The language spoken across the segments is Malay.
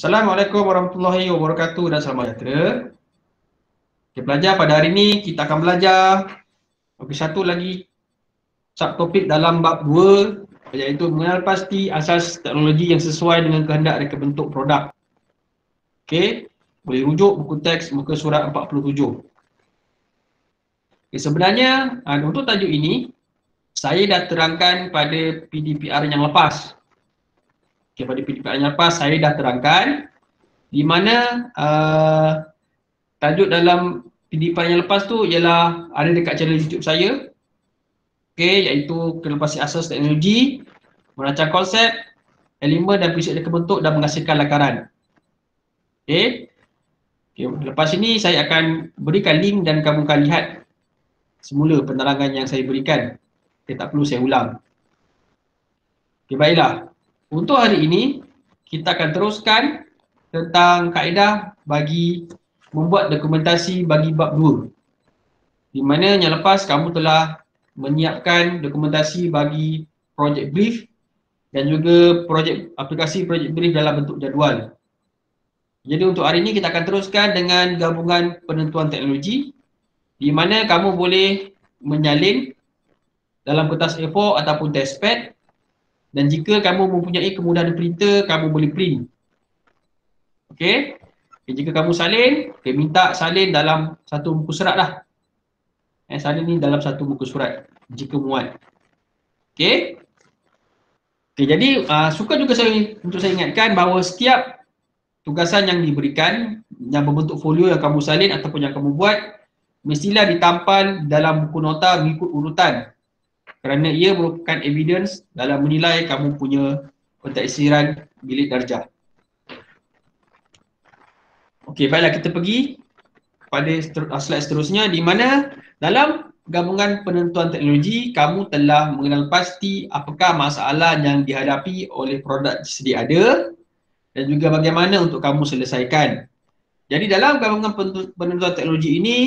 Assalamualaikum warahmatullahi wabarakatuh dan selamat sejahtera. Okay, pelajar, pada hari ini kita akan belajar satu lagi subtopik dalam bab 2, iaitu mengenal pasti asas teknologi yang sesuai dengan kehendak reka bentuk produk. Okey, boleh rujuk buku teks muka surat 47. Okay, sebenarnya untuk tajuk ini saya dah terangkan pada PDPR yang lepas. Okay, pada PDPR yang lepas saya dah terangkan di mana tajuk dalam PDPR yang lepas tu ialah ada dekat channel YouTube saya. Okey, iaitu kenal pasti asas teknologi, merancang konsep, elemen dan prinsip reka bentuk dan menghasilkan lakaran. Okey. Lepas ini saya akan berikan link dan kamu akan lihat semula penerangan yang saya berikan. Okay, tak perlu saya ulang. Okey, baiklah. Untuk hari ini kita akan teruskan tentang kaedah bagi membuat dokumentasi bagi bab 2. Di mana yang lepas kamu telah menyiapkan dokumentasi bagi project brief dan juga aplikasi project brief dalam bentuk jadual. Jadi untuk hari ini kita akan teruskan dengan gabungan penentuan teknologi di mana kamu boleh menyalin dalam kertas A4 ataupun testpad, dan jika kamu mempunyai kemudahan printer, kamu boleh print. Okey. Jika kamu salin, minta salin dalam satu muka surat lah. Salin ni dalam satu muka surat jika muat. Okey. Jadi suka juga untuk saya ingatkan bahawa setiap tugasan yang diberikan yang berbentuk folio yang kamu salin ataupun yang kamu buat mestilah ditampal dalam buku nota mengikut urutan, kerana ia merupakan evidence dalam menilai kamu punya pentaksiran bilik darjah. Okey, baiklah, kita pergi pada slide seterusnya di mana dalam gabungan penentuan teknologi kamu telah mengenal pasti apakah masalah yang dihadapi oleh produk sedia ada dan juga bagaimana untuk kamu selesaikan. Jadi dalam gabungan penentuan teknologi ini,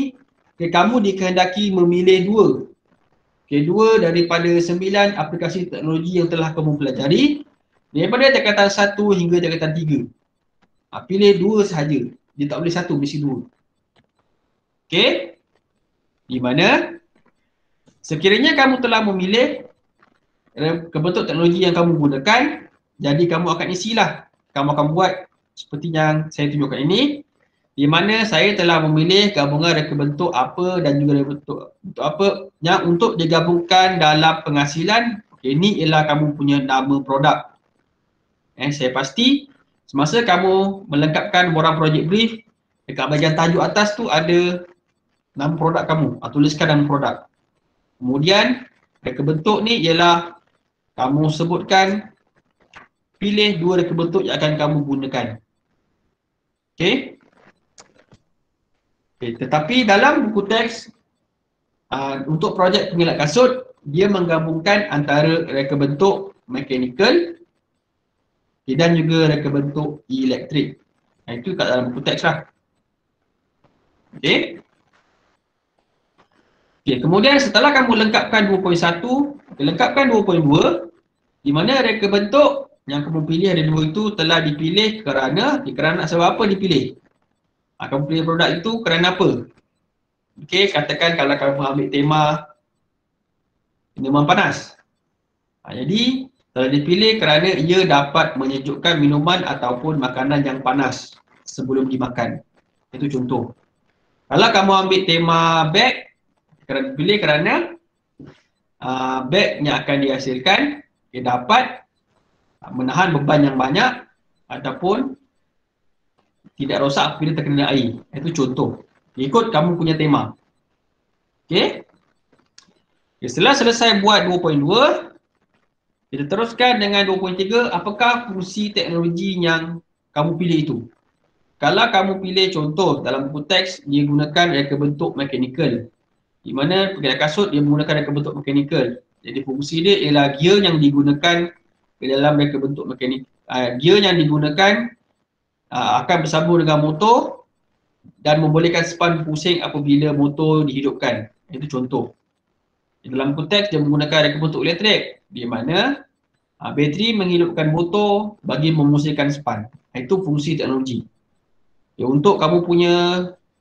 kamu dikehendaki memilih dua daripada 9 aplikasi teknologi yang telah kamu pelajari daripada tingkatan 1 hingga tingkatan 3. Pilih 2 sahaja. Dia tak boleh 1, mesti 2. Okey. Di mana sekiranya kamu telah memilih bentuk teknologi yang kamu gunakan, jadi kamu akan isilah. Kamu akan buat seperti yang saya tunjukkan ini, di mana saya telah memilih gabungan reka bentuk apa dan juga reka bentuk apa yang untuk digabungkan dalam penghasilan. Okey, ini ialah kamu punya nama produk. Saya pasti semasa kamu melengkapkan borang project brief, dekat bahagian tajuk atas tu ada nama produk kamu. Tuliskan nama produk. Kemudian reka bentuk ni ialah kamu sebutkan, pilih 2 reka bentuk yang akan kamu gunakan. Okey. Tetapi dalam buku teks untuk projek pengilat kasut, dia menggabungkan antara reka bentuk mechanical dan juga reka bentuk elektrik. Itu kat dalam buku teks lah. Okey. Kemudian setelah kamu lengkapkan 2.1, lengkapkan 2.2, di mana reka bentuk yang kamu pilih ada 2 itu telah dipilih kerana sebab apa dipilih? Kamu pilih produk itu kerana apa? Okey, katakan kalau kamu ambil tema minuman panas. Jadi telah dipilih kerana ia dapat menyejukkan minuman ataupun makanan yang panas sebelum dimakan. Itu contoh. Kalau kamu ambil tema beg, dipilih kerana beg yang akan dihasilkan ia dapat menahan beban yang banyak ataupun tidak rosak apabila terkena air. Itu contoh. Ikut kamu punya tema. Okey. Setelah selesai buat 2.2, kita teruskan dengan 2.3. Apakah fungsi teknologi yang kamu pilih itu? Kalau kamu pilih contoh dalam buku teks, dia gunakan reka bentuk mechanical. Di mana pengilat kasut dia menggunakan reka bentuk mechanical. Jadi fungsi dia ialah gear yang digunakan di dalam reka bentuk mekanik. Gear yang digunakan akan bersambung dengan motor dan membolehkan span pusing apabila motor dihidupkan. Itu contoh. Dalam konteks dia menggunakan reka bentuk elektrik, di mana bateri menghidupkan motor bagi memusingkan span. Itu fungsi teknologi. Ya, untuk kamu punya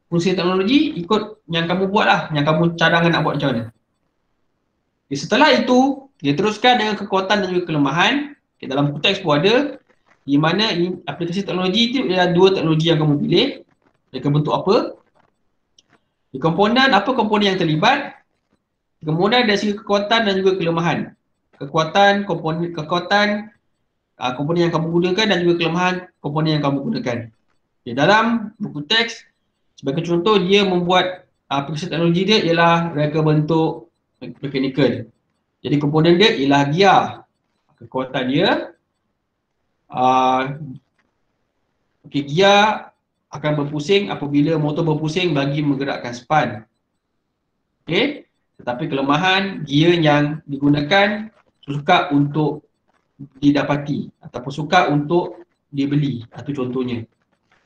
fungsi teknologi, ikut yang kamu buat lah, yang kamu cadangan nak buat macam mana. Okay, setelah itu, dia teruskan dengan kekuatan dan juga kelemahan. Okay, dalam buku teks pun ada, di mana aplikasi teknologi itu ada dua teknologi yang kamu pilih. Mereka bentuk apa? Komponen, apa komponen yang terlibat? Kemudian dari segi kekuatan dan juga kelemahan. Komponen yang kamu gunakan dan juga kelemahan komponen yang kamu gunakan. Okay, dalam buku teks, sebagai contoh, dia membuat aplikasi teknologi dia ialah reka bentuk mekanikal. Jadi komponen dia ialah gear. Kekuatan dia, gear akan berpusing apabila motor berpusing bagi menggerakkan span. Okay. Tetapi kelemahan, gear yang digunakan sukar untuk didapati ataupun sukar untuk dibeli. Itu contohnya.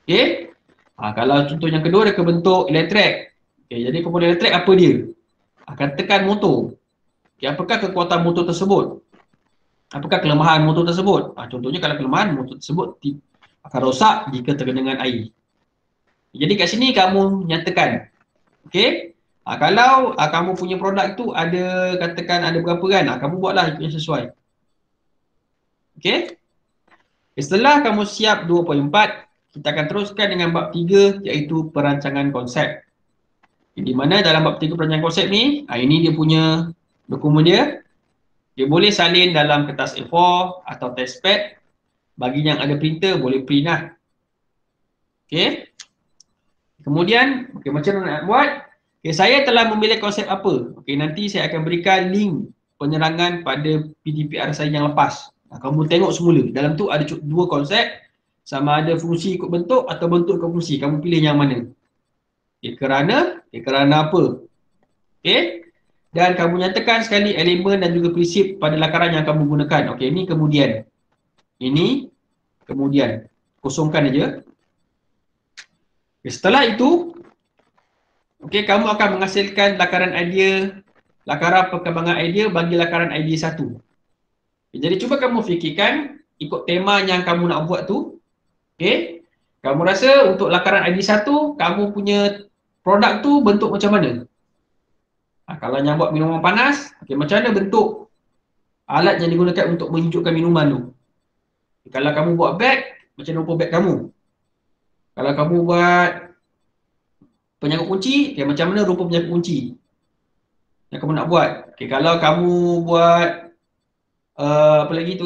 Okay. Kalau contoh yang kedua, reka bentuk elektrik. Okay, jadi komponen elektrik apa dia? Akan tekan motor. Okay, apakah kekuatan motor tersebut? Apakah kelemahan motor tersebut? Contohnya kalau kelemahan motor tersebut akan rosak jika terkena dengan air. Jadi kat sini kamu nyatakan. Okay. Kalau kamu punya produk tu ada, katakan ada berapa kan, kamu buatlah yang sesuai. Okay. Setelah kamu siap 2.4, kita akan teruskan dengan bab 3 iaitu perancangan konsep. Di mana dalam bab 3 perancangan konsep ni, ini dia punya dokumen dia. Dia boleh salin dalam kertas A4 atau test pad. Bagi yang ada printer, boleh print lah. Okay. Kemudian, macam mana nak buat? Okay, saya telah memilih konsep apa. Okay, nanti saya akan berikan link penerangan pada PDPR saya yang lepas. Kamu tengok semula. Dalam tu ada dua konsep. Sama ada fungsi ikut bentuk atau bentuk ikut fungsi. Kamu pilih yang mana. Okay, kerana apa. Okay. Dan kamu nyatakan sekali elemen dan juga prinsip pada lakaran yang kamu gunakan. Okay, ini kemudian. Ini kemudian. Kosongkan aja. Okay, setelah itu, kamu akan menghasilkan lakaran perkembangan idea bagi lakaran idea 1. Jadi cuba kamu fikirkan ikut tema yang kamu nak buat tu. Kamu rasa untuk lakaran idea 1, kamu punya produk tu bentuk macam mana? Kalau yang buat minuman panas, macam mana bentuk alat yang digunakan untuk menghijaukan minuman tu? Kalau kamu buat beg, macam mana rupa beg kamu? Kalau kamu buat penyangkut kunci, macam mana rupa penyangkut kunci yang kamu nak buat. Kalau kamu buat apa lagi tu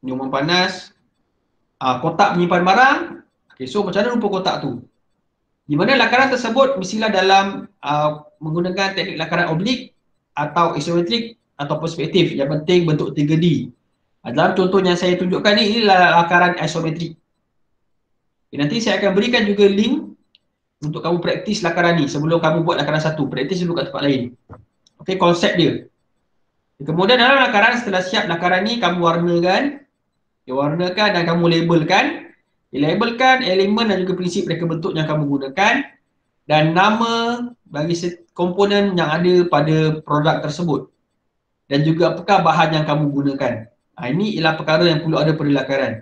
minuman panas, kotak menyimpan barang. So macam mana rupa kotak tu? Di mana lakaran tersebut mestilah dalam menggunakan teknik lakaran oblik atau isometrik atau perspektif. Yang penting bentuk 3D. Dalam contoh yang saya tunjukkan ni, inilah lakaran isometrik. Nanti saya akan berikan juga link untuk kamu praktis lakaran ni sebelum kamu buat lakaran 1. Praktis dulu kat tempat lain. Konsep dia. Kemudian dalam lakaran, setelah siap lakaran ni, kamu warnakan. Warnakan dan kamu labelkan. Labelkan elemen dan juga prinsip reka bentuk yang kamu gunakan. Dan nama bagi komponen yang ada pada produk tersebut. Dan juga apakah bahan yang kamu gunakan. Ini ialah perkara yang perlu ada pada lakaran.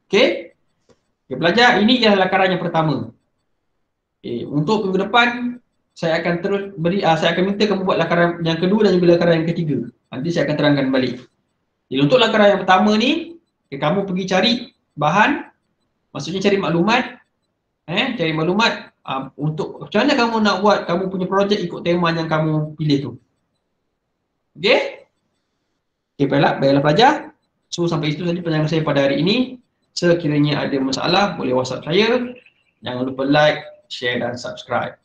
Okay, pelajar, ini ialah lakaran yang pertama. Untuk minggu depan, saya akan saya akan minta kamu buat lakaran yang kedua dan juga lakaran yang ketiga. Nanti saya akan terangkan balik. Jadi untuk lakaran yang pertama ni, kamu pergi cari bahan, maksudnya cari maklumat. Cari maklumat untuk macam mana kamu nak buat kamu punya projek ikut tema yang kamu pilih tu. Okay? Baiklah pelajar. So sampai itu tadi penjelasan saya pada hari ini. Sekiranya ada masalah, boleh WhatsApp saya. Jangan lupa like, share dan subscribe.